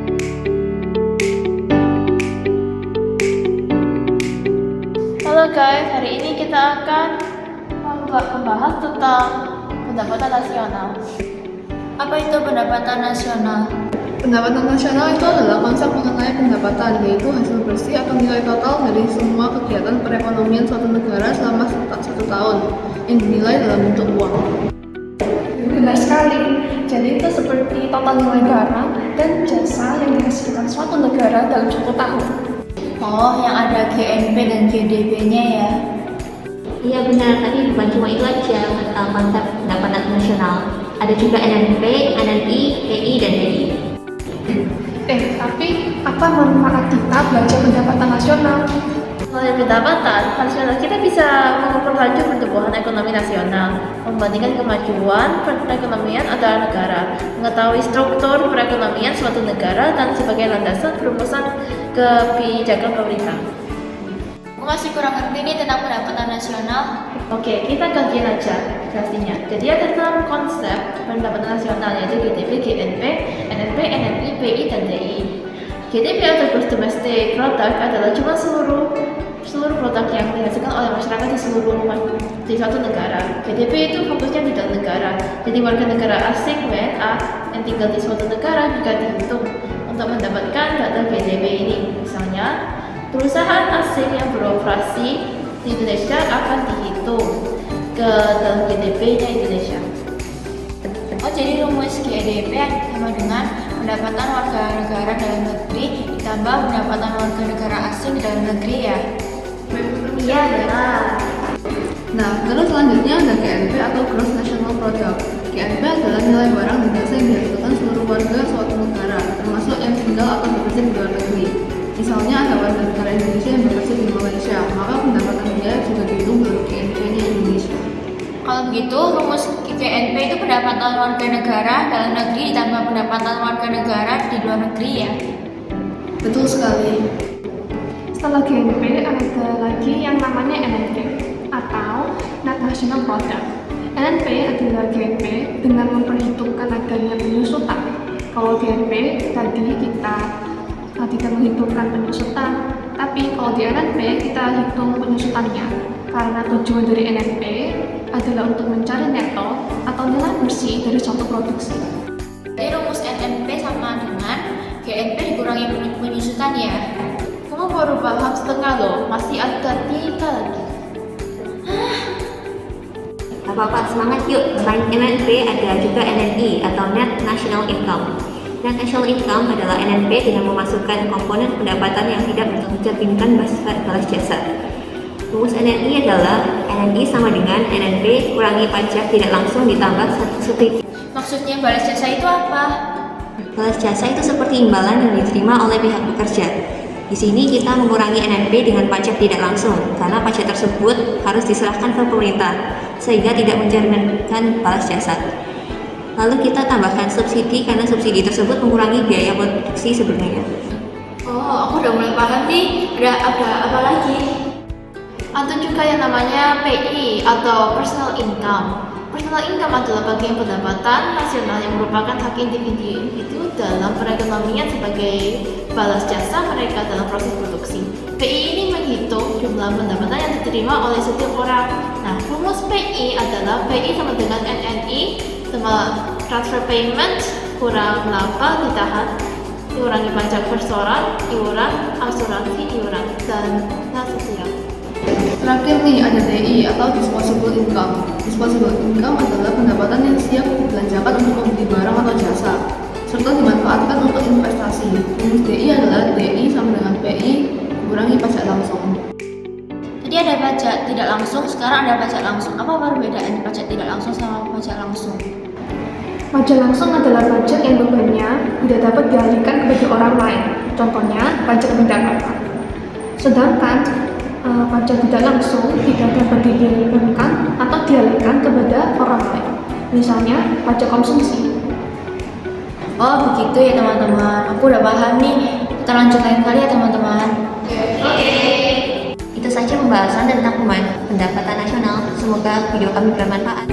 Halo guys, hari ini kita akan membahas tentang pendapatan nasional. Apa itu pendapatan nasional? Pendapatan nasional itu adalah konsep mengenai pendapatan, yaitu hasil bersih atau nilai total dari semua kegiatan perekonomian suatu negara selama satu tahun yang dinilai dalam bentuk uang. Benar sekali. Jadi itu seperti total nilai barang dan jasa yang dihasilkan suatu negara dalam suatu tahun. Oh, yang ada GNP dan GDP-nya ya? Iya benar, tadi bukan cuma itu aja konsep pendapatan nasional. Ada juga NNP, NNI, PI, dan DI. Tapi apa manfaat kita belajar pendapatan nasional? Melalui pendapatan nasional kita bisa mengukur laju pertumbuhan ekonomi nasional, membandingkan kemajuan perekonomian antara negara, mengetahui struktur perekonomian suatu negara dan sebagai landasan perumusan kebijakan pemerintah. Aku masih kurang ngerti nih tentang pendapatan nasional. Oke, kita gantian aja jelasinnya. Jadi ada dalam konsep pendapatan nasional yaitu GDP, GNP, NNP, NNI, PI, dan DI. GDP atau Gross Domestic Product adalah cuma seluruh produk yang dihasilkan oleh masyarakat di suatu negara. GDP itu fokusnya di dalam negara. Jadi warga negara asing WNA yang tinggal di suatu negara juga dihitung untuk mendapatkan data GDP ini. Misalnya, perusahaan asing yang beroperasi di Indonesia akan dihitung ke dalam GDP-nya Indonesia. Oh, jadi rumus GDP sama dengan pendapatan warga negara dalam negeri ditambah pendapatan warga negara asing di dalam negeri ya? Iya, benar. Nah, terus selanjutnya ada GNP atau Gross National Product. GNP adalah nilai barang dan jasa yang dihasilkan seluruh warga suatu negara, termasuk yang tinggal atau bekerja di luar negeri. Misalnya ada warga negara Indonesia yang bekerja di Malaysia, maka pendapatan dia juga dihitung dari GNP-nya Indonesia. Kalau begitu, rumus GNP itu pendapatan warga negara dalam negeri ditambah pendapatan warga negara di luar negeri ya? Betul sekali. Setelah GNP ada lagi yang namanya NNP atau Net National Product. NNP adalah GNP dengan memperhitungkan adanya penyusutan. Kalau GNP tadi kita tidak menghitungkan penyusutan, tapi kalau di NNP kita hitung penyusutannya karena tujuan dari NNP adalah untuk mencari neto atau nilai bersih dari suatu produksi. Jadi rumus NNP sama dengan GNP dikurangi penyusutan ya? Kamu baru paham setengah loh, masih ada 3 lagi. Apa-apa, semangat yuk. Selain NNP ada juga NNI atau Net National Income. Net National Income adalah NNP dengan memasukkan komponen pendapatan yang tidak mencerminkan balas jasa. Rumus NNI adalah NNI sama dengan NNP kurangi pajak tidak langsung ditambah subsidi. Maksudnya balas jasa itu apa? Balas jasa itu seperti imbalan yang diterima oleh pihak pekerja. Di sini kita mengurangi NNP dengan pajak tidak langsung, karena pajak tersebut harus diserahkan ke pemerintah, sehingga tidak mencerminkan balas jasa. Lalu kita tambahkan subsidi, karena subsidi tersebut mengurangi biaya produksi sebenarnya. Oh, aku udah mulai paham nih. Ada apa lagi? Ada juga yang namanya PI atau Personal Income. Personal income adalah bagian pendapatan nasional yang merupakan hak individu dalam perekonomian sebagai balas jasa mereka dalam proses produksi. PI ini menghitung jumlah pendapatan yang diterima oleh setiap orang. Nah, rumus PI adalah PI sama dengan NNI sama transfer payment kurang laba ditahan, dikurangi pajak persoalan, iuran, asuransi, iuran, dan sosial. Terakhir nih ada DI atau Disposable Income. Disposable Income adalah pendapatan yang siap dibelanjakan untuk membeli barang atau jasa, serta dimanfaatkan untuk investasi. Rumus DI adalah DI sama dengan PI kurangi pajak langsung. Tadi ada pajak tidak langsung, sekarang ada pajak langsung. Apa perbedaan pajak tidak langsung sama pajak langsung? Pajak langsung adalah pajak yang bebannya tidak dapat dialihkan kepada orang lain. Contohnya, pajak pendapatan. Sedangkan pajak tidak langsung tidak dapat dibebankan atau dialihkan kepada orang lain. Misalnya, pajak konsumsi. Oh begitu ya teman-teman, aku udah paham nih. Kita lanjut lain kali ya teman-teman. Itu saja pembahasan tentang pendapatan nasional. Semoga video kami bermanfaat.